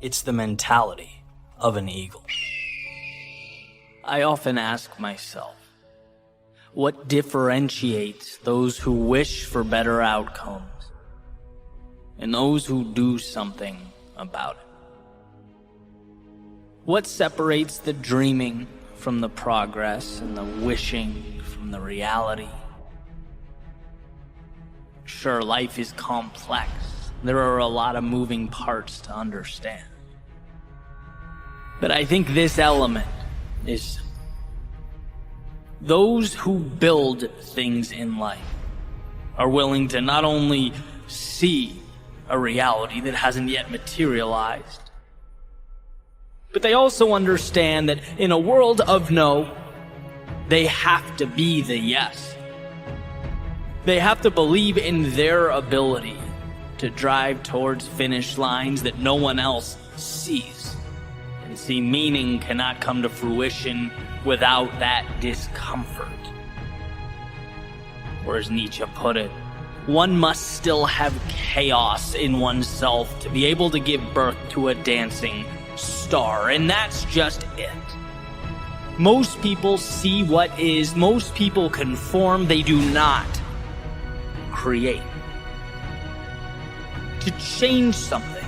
It's the mentality of an eagle. I often ask myself, what differentiates those who wish for better outcomes and those who do something about it? What separates the dreaming from the progress and the wishing from the reality? Sure, life is complex. There are a lot of moving parts to understand. But I think this element is simple. Those who build things in life are willing to not only see a reality that hasn't yet materialized, but they also understand that in a world of no, they have to be the yes. They have to believe in their ability to drive towards finish lines that no one else sees. And see, meaning cannot come to fruition without that discomfort. Or as Nietzsche put it, one must still have chaos in oneself to be able to give birth to a dancing star, and that's just it. Most people see what is, most people conform, they do not create. To change something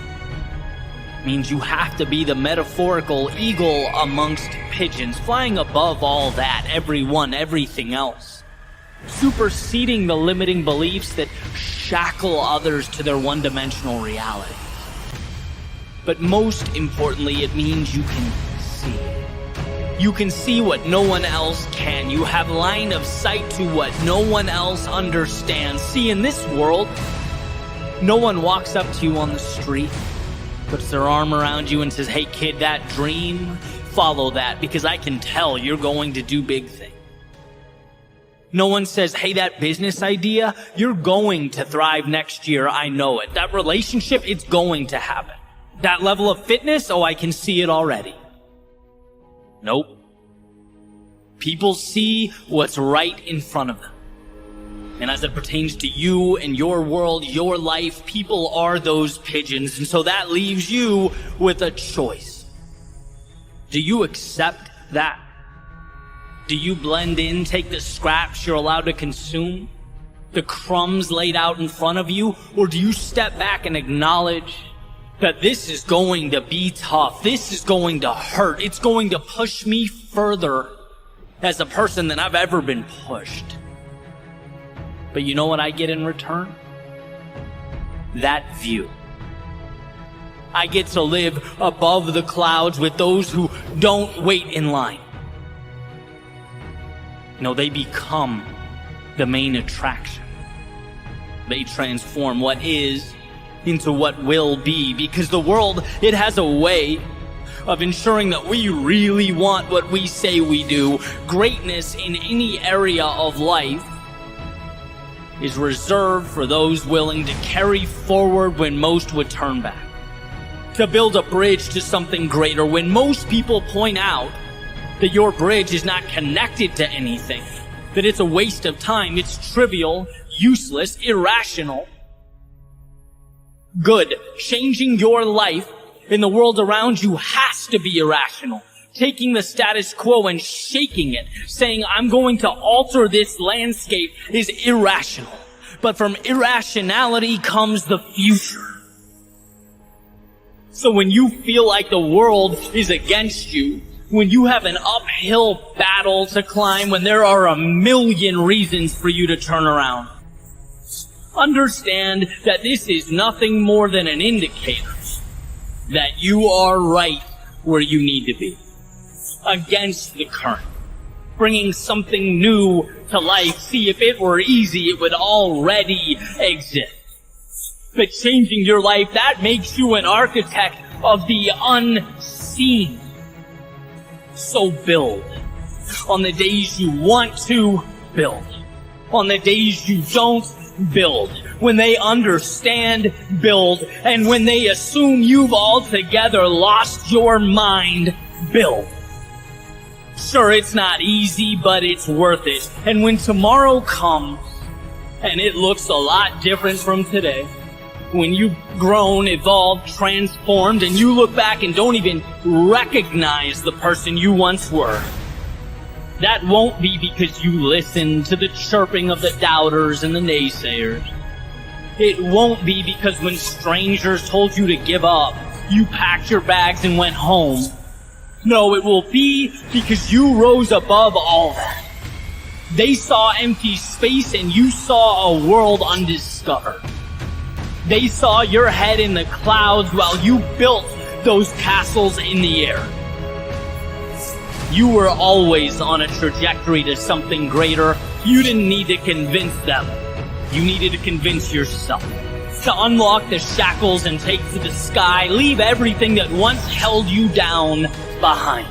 means you have to be the metaphorical eagle amongst pigeons, flying above all that, everyone, everything else, superseding the limiting beliefs that shackle others to their one-dimensional reality. But most importantly, it means you can see. You can see what no one else can. You have line of sight to what no one else understands. See, in this world, no one walks up to you on the street, puts their arm around you and says, "Hey kid, that dream, follow that, because I can tell you're going to do big things." No one says, "Hey, that business idea, you're going to thrive next year, I know it. That relationship, it's going to happen. That level of fitness, oh, I can see it already." Nope. People see what's right in front of them. And as it pertains to you and your world, your life, people are those pigeons. And so that leaves you with a choice. Do you accept that? Do you blend in, take the scraps you're allowed to consume, the crumbs laid out in front of you? Or do you step back and acknowledge that this is going to be tough, this is going to hurt, it's going to push me further as a person than I've ever been pushed? But you know what I get in return? That view. I get to live above the clouds with those who don't wait in line. No, they become the main attraction. They transform what is into what will be, because the world, it has a way of ensuring that we really want what we say we do. Greatness in any area of life is reserved for those willing to carry forward when most would turn back. To build a bridge to something greater when most people point out that your bridge is not connected to anything, that it's a waste of time, it's trivial, useless, irrational. Good. Changing your life in the world around you has to be irrational. Taking the status quo and shaking it, saying, "I'm going to alter this landscape," is irrational. But from irrationality comes the future. So when you feel like the world is against you, when you have an uphill battle to climb, when there are a million reasons for you to turn around, understand that this is nothing more than an indicator that you are right where you need to be. Against the current, bringing something new to life. See, if it were easy, it would already exist. But changing your life, that makes you an architect of the unseen. So build. On the days you want to, build. On the days you don't, build. When they understand, build. And when they assume you've altogether lost your mind, build. Sure, it's not easy, but it's worth it. And when tomorrow comes, and it looks a lot different from today, When you've grown, evolved, transformed, and you look back and don't even recognize the person you once were, that won't be because you listened to the chirping of the doubters and the naysayers. It won't be because when strangers told you to give up, you packed your bags and went home. No, it will be because you rose above all that. They saw empty space and you saw a world undiscovered. They saw your head in the clouds while you built those castles in the air. You were always on a trajectory to something greater. You didn't need to convince them. You needed to convince yourself. To unlock the shackles and take to the sky, leave everything that once held you down behind.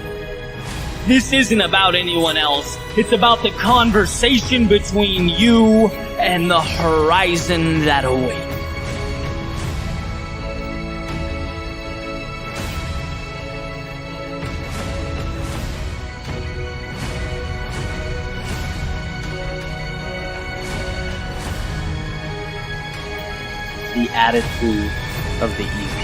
This isn't about anyone else. It's about the conversation between you and the horizon that awaits. The attitude of the ego.